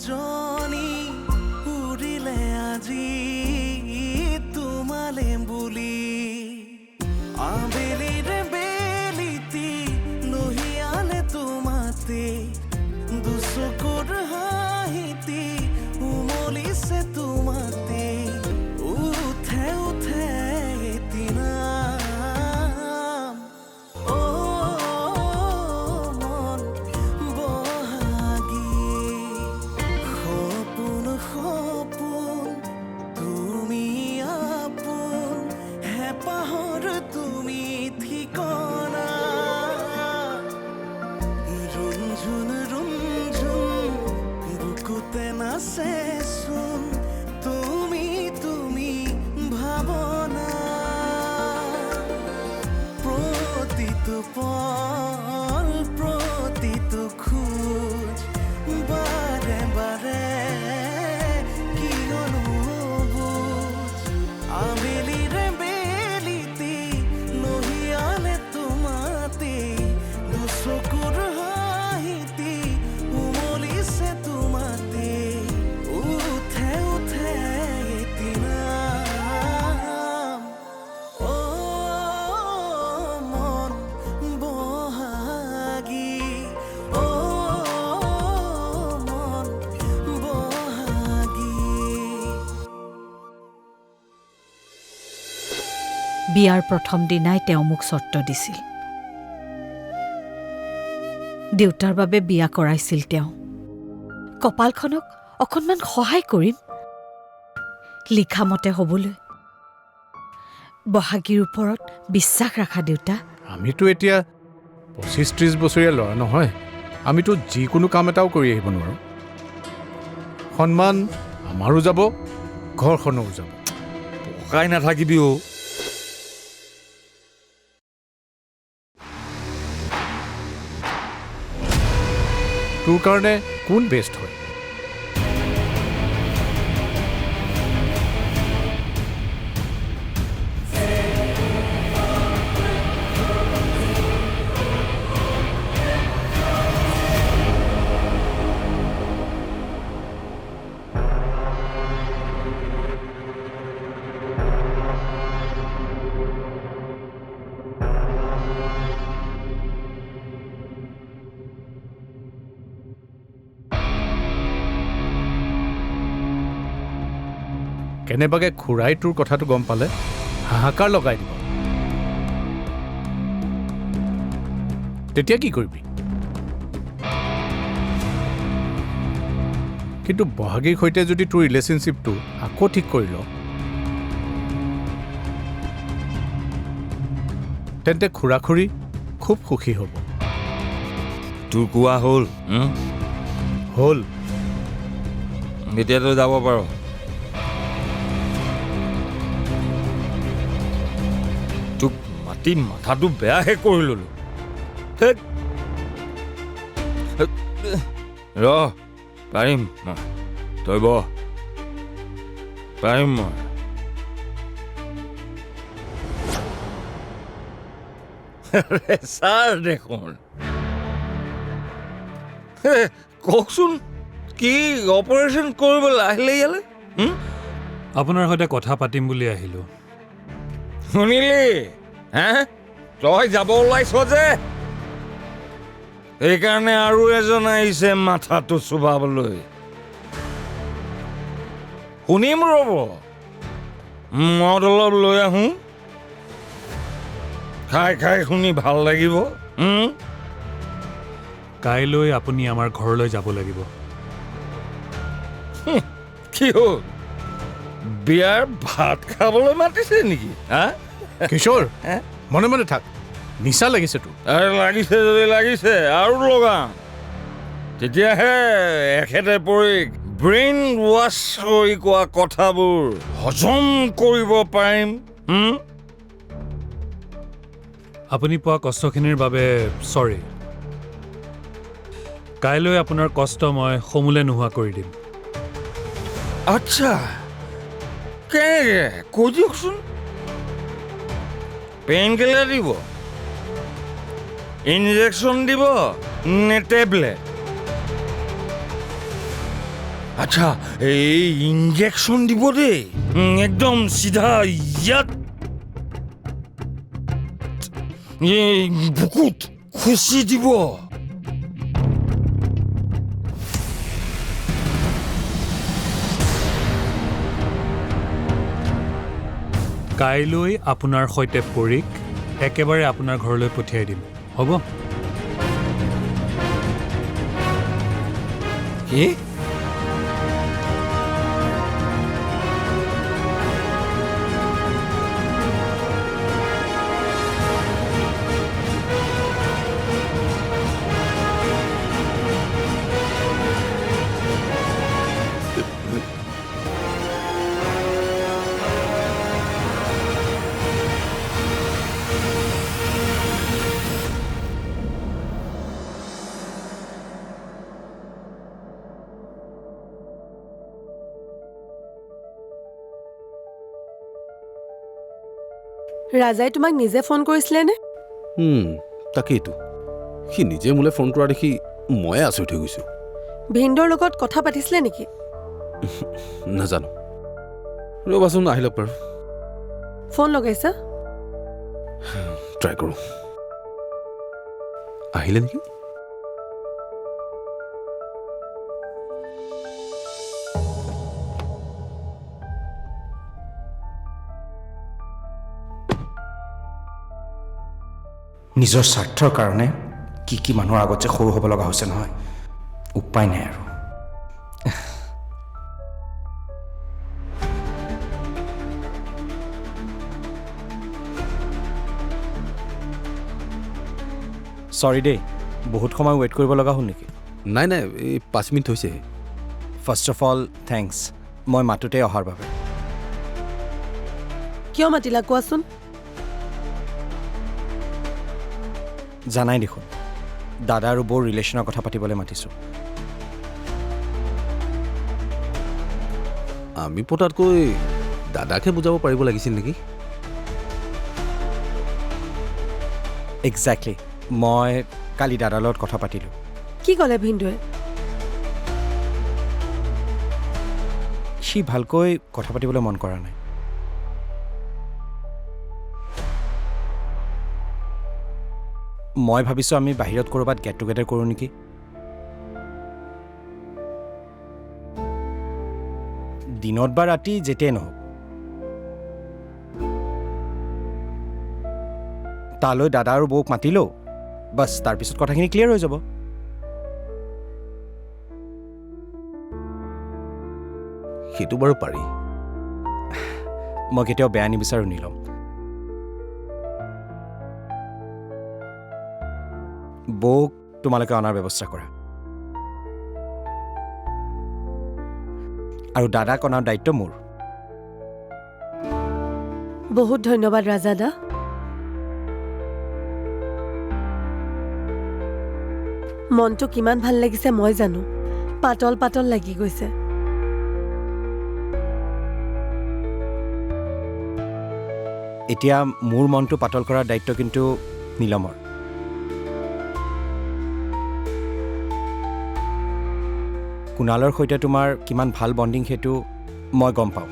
জনী উৰিলে আজি তোমালে বুলি আবেলিৰে বেলিতি লহিয়ালে তোমাতে দুচকুৰ হাঁহিতি উমলিছে তোমাতে উঠে উঠে এদিনা মন বহাগী সপোন সপোন তুমি আপোন হেঁপাহৰ তুমি ঠিকনা ৰুণঝুন ৰুণঝুন বুকুতে নাচেচোন তুমি তুমি ভাৱনা প্ৰতিটো পল প্ৰতিটো খোজ বাৰে বাৰে কিয়নো বুজ আবেলিৰে বেলিতি লহিয়ালে তোমাতে দুচকুৰ হাঁহিতি উমলিছে তোমাতে উঠে উঠে এদিনা মন বহাগী মন বহাগী বিয়াৰ প্ৰথম দিনাই তেওঁ মোক চৰ্ত দিছিল দেউতাৰ বাবে বিয়া কৰাইছিল তেওঁ কপালখনক অকণমান সহায় কৰিম লিখামতে হ'বলৈ বহাগীৰ ওপৰত বিশ্বাস ৰাখা দেউতা আমিতো এতিয়া 25-30 বছৰীয়া ল'ৰা নহয় আমিতো যিকোনো কাম এটাও কৰি আহিব নোৱাৰোঁ সন্মান আমাৰো যাব ঘৰখনো যাব পকাই নাথাকিবি অ' তোৰ কাৰণে কোন বেষ্ট হয় কেনেবাকে খুৰাই তোৰ কথাটো গম পালে হাহাকাৰ লগাই দিব তেতিয়া কি কৰিবি কিন্তু বহাগীৰ সৈতে যদি তোৰ ৰিলেশ্যনশ্বিপটো আকৌ ঠিক কৰি ল তেন্তে খুৰা খুৰী খুব সুখী হ'ব তোৰ কোৱা হ'ল হ'ল এতিয়াতো যাব পাৰ তোক মাতি মাথাটো বেয়াহে কৰি ল'লো ৰ পাৰিম তই বহ পাৰিম মই ছাৰ দেখোন কওকচোন কি অপাৰেশ্যন কৰিবলৈ আহিলে ইয়ালৈ আপোনাৰ সৈতে কথা পাতিম বুলি আহিলোঁ শুনিলি হে তই যাব ওলাইছ যে সেইকাৰণে আৰু এজন আহিছে মাথাটো চুবাবলৈ শুনিম ৰ'ব মদ অলপ লৈ আহোঁ খাই খাই শুনি ভাল লাগিব কাইলৈ আপুনি আমাৰ ঘৰলৈ যাব লাগিব কি হ'ল বিয়াৰ ভাত খাবলৈ মাতিছে নেকি হা কিশোৰ মনে মনে থাক নিচা লাগিছে তোৰ লাগিছে যদি লাগিছে আৰু লগাম তেতিয়াহে এখেতে পৰি ব্ৰেইন ৱাছ কৰি কোৱা কথাবোৰ হজম কৰিব পাৰিম আপুনি পোৱা কষ্টখিনিৰ বাবে চৰি কাইলৈ আপোনাৰ কষ্ট মই সমূলে নোহোৱা কৰি দিম আচ্ছা কেনেকে কৈ দিয়কচোন পেইন কিলাৰ দিব ইনজেকশ্যন দিব নে টেবলেট আচ্ছা এই ইঞ্জেকশ্যন দিব দেই একদম চিধা ইয়াত এই বুকুত খুচি দিব কাইলৈ আপোনাৰ সৈতে পৰীক একেবাৰে আপোনাৰ ঘৰলৈ পঠিয়াই দিম হ'ব কি ৰাজাই তোমাক নিজে ফোন কৰিছিলেনে? তাকেইতো সি নিজে মোলৈ ফোন কৰা দেখি ময়ে আচৰিত হৈ গৈছোঁ ভিন্দৰ লগত কথা পাতিছিলে নেকি? নাজানো ৰ'বাচোন আহি লওক বাৰু ফোন লগাইছা? ট্ৰাই কৰোঁ আহিলে নেকি নিজৰ স্বাৰ্থৰ কাৰণে কি কি মানুহৰ আগত যে সৰু হ'ব লগা হৈছে নহয় উপায় নাই আৰু চৰি দেই বহুত সময় ৱেইট কৰিব লগা হ'ল নেকি? নাই নাই এই 5 মিনিট হৈছেহে ফাৰ্ষ্ট অফ অল থেংকছ মই মাতোতে অহাৰ বাবে কিয় মাতিলা কোৱাচোন? জানাই দেখোন দাদা আৰু বৌৰ ৰিলেশ্যনৰ কথা পাতিবলৈ মাতিছোঁ আমি পতাতকৈ দাদাকে বুজাব পাৰিব লাগিছিল নেকি একজেক্টলি মই কালি দাদাৰ লগত কথা পাতিলোঁ কি ক'লে ভিন্দুৱে? সি ভালকৈ কথা পাতিবলৈ মন কৰা নাই মই ভাবিছোঁ আমি বাহিৰত ক'ৰবাত গেট টুগেডাৰ কৰোঁ নেকি দিনত বা ৰাতি যেতিয়াই নহওক তালৈ দাদা আৰু বৌক মাতিলোঁ বাছ তাৰপিছত কথাখিনি ক্লিয়াৰ হৈ যাব সেইটো বাৰু পাৰি মই কেতিয়াও বেয়া নিবিচাৰোঁ নীলম বৌক তোমালোকে অনাৰ ব্যৱস্থা কৰা আৰু দাদাক অনাৰ দায়িত্ব মোৰ বহুত ধন্যবাদ ৰাজাদা মনটো কিমান ভাল লাগিছে মই জানো পাতল পাতল লাগি গৈছে এতিয়া মোৰ মনটো পাতল কৰাৰ দায়িত্ব কিন্তু নীলমৰ কুণালৰ সৈতে তোমাৰ কিমান ভাল বণ্ডিং সেইটো মই গম পাওঁ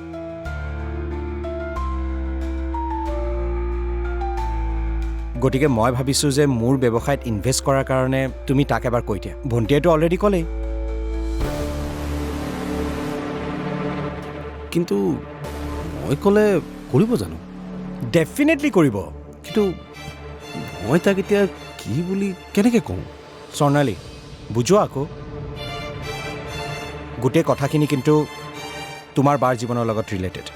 গতিকে মই ভাবিছোঁ যে মোৰ ব্যৱসায়ত ইনভেষ্ট কৰাৰ কাৰণে তুমি তাক এবাৰ কৈ দিয়া ভণ্টিয়েতো অলৰেডি ক'লেই কিন্তু মই ক'লে কৰিব জানো ডেফিনেটলি কৰিব কিন্তু মই তাক এতিয়া কি বুলি কেনেকৈ কওঁ স্বৰ্ণালী বুজোৱা আকৌ গোটেই কথাখিনি কিন্তু তোমাৰ বাৰ জীৱনৰ লগত ৰিলেটেড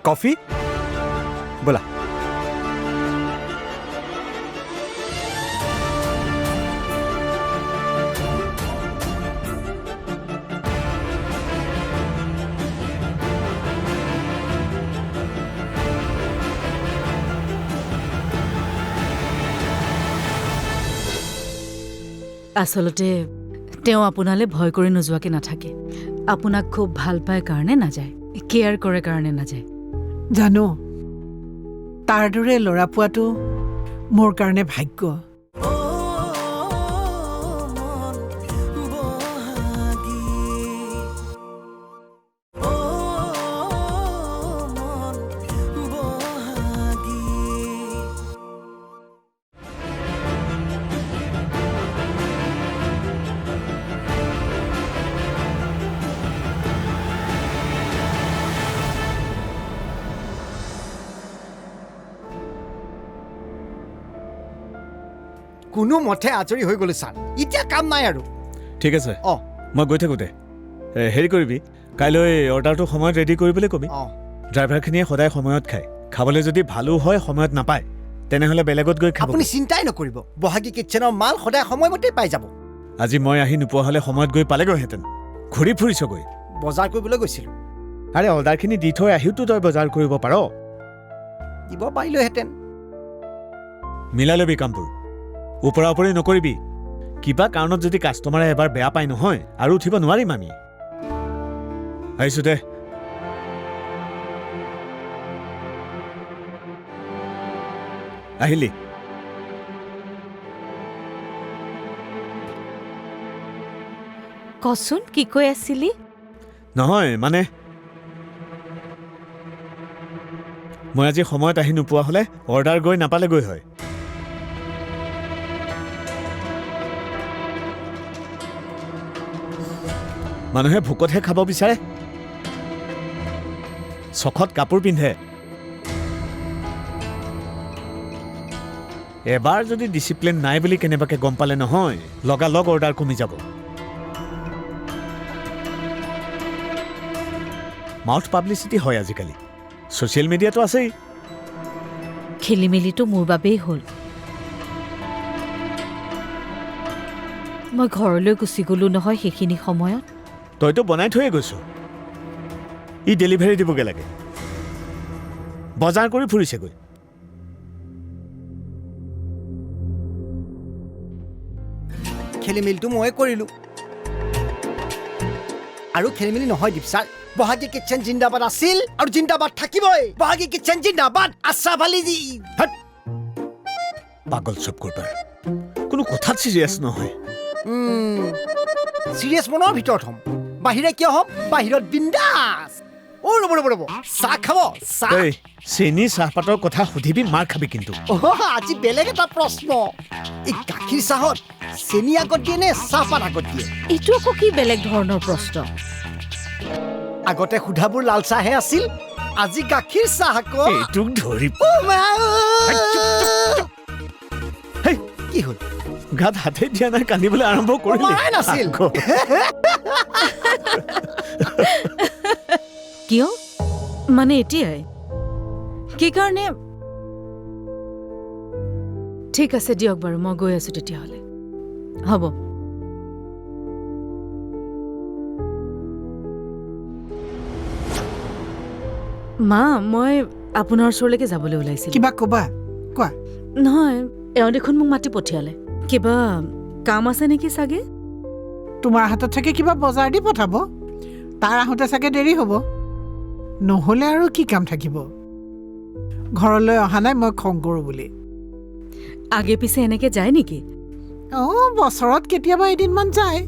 কফি ব'লা আচলতে তেওঁ আপোনালৈ ভয় কৰি নোযোৱাকৈ নাথাকে আপোনাক খুব ভাল পায় কাৰণে নাযায় কেয়াৰ কৰে কাৰণে নাযায় জানো তাৰ দৰে ল'ৰা পোৱাটো মোৰ কাৰণে ভাগ্য। ও মন বহাগী ও মন বহাগী কোনো মতে আজৰি হৈ গ'লো ছাৰ, এতিয়া কাম নাই আৰু। ঠিক আছে অঁ মই গৈ থাকোঁতে হেৰি কৰিবি, কাইলৈ অৰ্ডাৰটো সময়ত ৰেডি কৰিবলৈ ক'বি। অঁ ড্ৰাইভাৰখিনিয়ে সদায় সময়ত খায়, খাবলৈ যদি ভালো হয় সময়ত নাপায় তেনেহ'লে বেলেগত গৈ খাব। আপুনি চিন্তাই নকৰিব, বহাগী কিটচেনৰ মাল সদায় সময়মতেই পাই যাব। আজি মই আহি নোপোৱা হ'লে সময়ত গৈ পালেগৈহেঁতেন। ঘূৰি ফুৰিছগৈ। বজাৰ কৰিবলৈ গৈছিলোঁ। আৰে অৰ্ডাৰখিনি দি থৈ আহিওতো তই বজাৰ কৰিব পাৰ। দিব পাৰিলোহেঁতেন। মিলাই ল'বি কামবোৰ, ওপৰা ওপৰি নকৰিবি। কিবা কাৰণত যদি কাষ্টমাৰে এবাৰ বেয়া পায় নহয় আৰু উঠিব নোৱাৰিম আমি। আহিছোঁ দে। আহিলি কচোন কি কৈ আছিলি? নহয় মানে মই আজি সময়ত আহি নোপোৱা হ'লে অৰ্ডাৰ গৈ নাপালেগৈ হয়। মানুহে ভোকতহে খাব বিচাৰে, চখত কাপোৰ পিন্ধে। এবাৰ যদি ডিচিপ্লিন নাই বুলি কেনেবাকৈ গম পালে নহয়, লগালগ অৰ্ডাৰ কমি যাব। মাউথ পাব্লিচিটি হয় আজিকালি, ছ'চিয়েল মিডিয়াটো আছেই। খেলি মেলিটো মোৰ বাবেই হ'ল। মই ঘৰলৈ গুচি গ'লো নহয় সেইখিনি সময়ত। তইতো বনাই থৈয়ে গৈছ, ই ডেলিভাৰী দিবগৈ লাগে। বজাৰ কৰি ফুৰিছেগৈ। খেলি মেলিটো ময়ে কৰিলোঁ। আৰু খেলি মেলি নহয় দীপ ছাৰ, বহাগী কিটচেন জিন্দাবাদ আছিল আৰু জিন্দাবাদ থাকিবই। বহাগী কিটচেন জিন্দাবাদ। আশা ভালিজি পাগল চব কৰবাৰ, কোনো কথাত চিৰিয়াছ নহয়। চিৰিয়াছ মনৰ ভিতৰত হ'ম, বাহিৰে কিয় হ'ম? বাহিৰত বিন্দাছ। অ' ৰ'ব ৰ'ব ৰ'ব, চাহ খাব? চাহ এই চেনি চাহপাতৰ কথা সুধিবি, মাৰ খাবি কিন্তু। আজি বেলেগ এটা প্ৰশ্ন। এই গাখীৰ চাহত চেনি আগত দিয়ে নে চাহপাত আগত দিয়ে? এইটো আকৌ কি বেলেগ ধৰণৰ প্ৰশ্ন? আগতে সোধাবোৰ লাল চাহহে আছিল, আজি গাখীৰ চাহ আকৌ। এইটোক ধৰি হেই, কি হ'ল? গাত হাতে দিয়া নাই, কান্দিবলৈ আৰম্ভ কৰিলি। মৰাই নাছিল। কিয় মানে এতিয়াই? কি কাৰণে? ঠিক আছে দিয়ক বাৰু, মই গৈ আছোঁ তেতিয়াহ'লে। হ'ব। মা, মই আপোনাৰ ওচৰলৈকে যাবলৈ ওলাইছিলোঁ। কিবা ক'বা? কোৱা। নহয়, এওঁ দেখোন মোক মাতি পঠিয়ালে। কিবা কাম আছে নেকি চাগে? তোমাৰ হাতত চাগে কিবা বজাৰ দি পঠাব, তাৰ আহোঁতে চাগে দেৰি হ'ব। নহ'লে আৰু কি কাম থাকিব? ঘৰলৈ অহা নাই মই খং কৰোঁ বুলি। আগে পিছে এনেকে যায় নেকি? অঁ, বছৰত কেতিয়াবা এদিনমান যায়,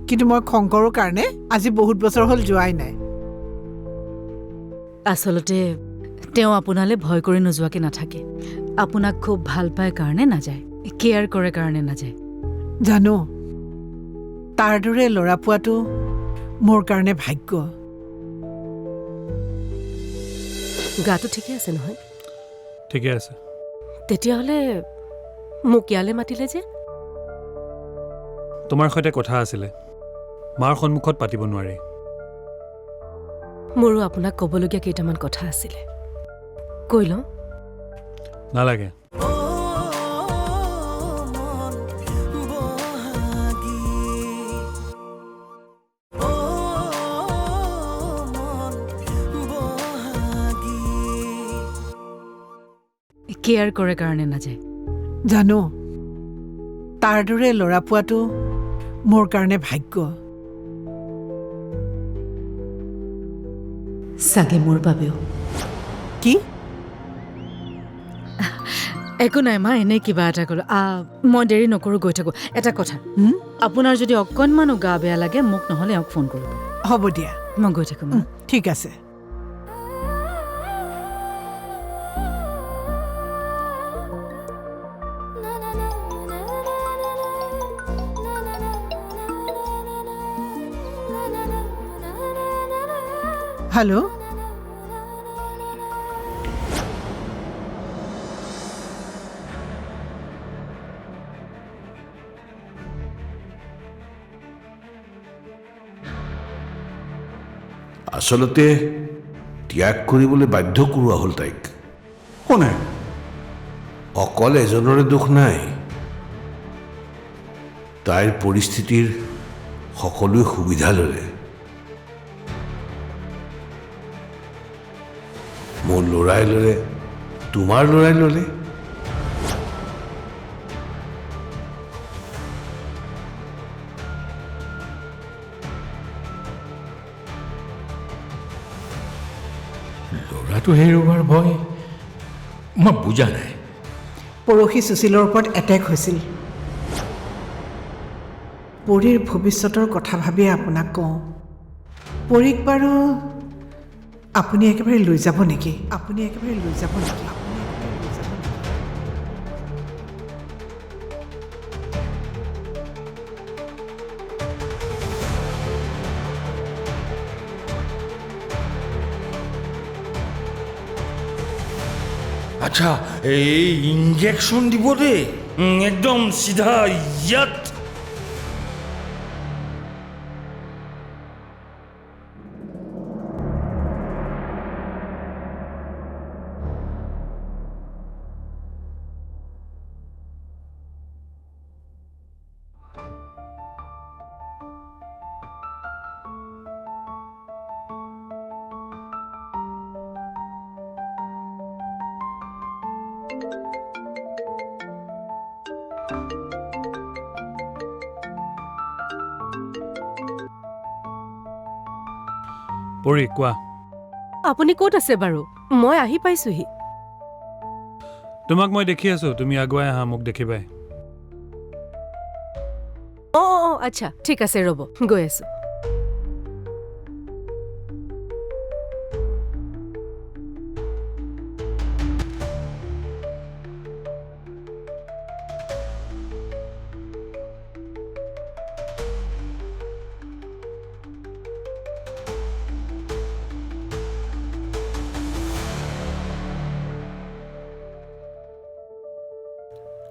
কিন্তু মই খং কৰোঁ কাৰণে আজি বহুত বছৰ হ'ল যোৱাই নাই। আচলতে তেওঁ আপোনালৈ ভয় কৰি নোযোৱাকে নাথাকে। আপোনাক খুব ভাল পায় কাৰণে নাযায়, কেয়াৰ কৰে কাৰণে নাযায়। জানো, তাৰ দৰে ল'ৰা পোৱাটো মোৰ কাৰণে ভাগ্য। গাটো ঠিকে আছে নহয়? ঠিকে আছে। তেতিয়াহ'লে মোক ইয়ালৈ মাতিলে যে? তোমাৰ সৈতে কথা আছিলে, মাৰ সন্মুখত পাতিব নোৱাৰি। মোৰো আপোনাক ক'বলগীয়া কেইটামান কথা আছিলে, কৈ লওঁ? নালাগে। কেয়াৰ কৰে কাৰণে নাযায়। জানো, তাৰ দৰে ল'ৰা পোৱাটো মোৰ কাৰণে ভাগ্য। চাগে মোৰ বাবেও। কি? একো নাই মা, এনেই কিবা এটা ক'লো। মই দেৰি নকৰোঁ, গৈ থাকোঁ। এটা কথা, আপোনাৰ যদি অকণমানো গা বেয়া লাগে মোক নহ'লে এওঁক ফোন কৰিব। হ'ব দিয়া, মই গৈ থাকোঁ মা। ঠিক আছে। হেল্ল', আচলতে ত্যাগ কৰিবলৈ বাধ্য কৰোৱা হ'ল তাইক। কোনে? অকল এজনৰে দুখ নাই, তাইৰ পৰিস্থিতিৰ সকলোৱে সুবিধা ল'লে। মোৰ ল'ৰাই ল'লে, তোমাৰ ল'ৰাই ল'লে। ল'ৰাটো হেৰুৱাৰ ভয় মই বুজা নাই। পৰহি সুশীলৰ ওপৰত এটেক হৈছিল। পৰীৰ ভৱিষ্যতৰ কথা ভাবিয়ে আপোনাক কওঁ, পৰীক বাৰু আপুনি একেবাৰে লৈ যাব নেকি? আপুনি একেবাৰে লৈ যাব নেকি? আচ্ছা, এই ইঞ্জেকশ্যন দিব দেই, একদম চিধা ইয়াত। পৰী, কোৱা। আপুনি ক'ত আছে বাৰু? মই আহি পাইছোহি। তোমাক মই দেখি আছো, তুমি আগুৱাই আহা, মোক দেখিবাই। অঁ, আচ্ছা, ঠিক আছে, ৰ'ব, গৈ আছোঁ।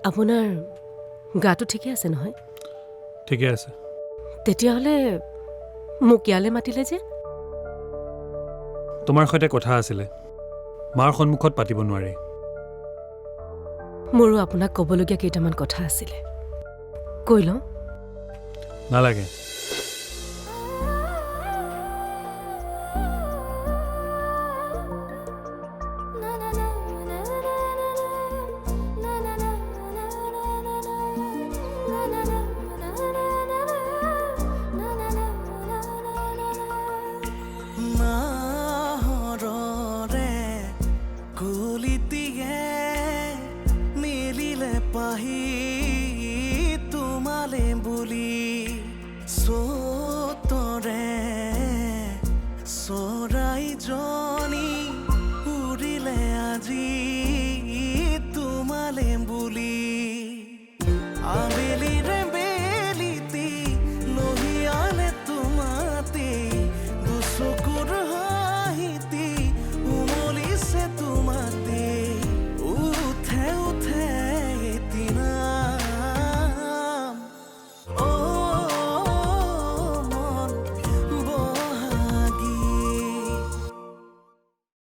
আপোনাৰ গাটো ঠিকে আছে নহয়? ঠিকে আছে। তেতিয়াহ'লে মোক ইয়ালৈ মাতিলে যে? তোমাৰ সৈতে কথা আছিলে, মাৰ সন্মুখত পাতিব নোৱাৰি। মোৰো আপোনাক ক'বলগীয়া কেইটামান কথা আছিলে, কৈ লওঁ? নালাগে।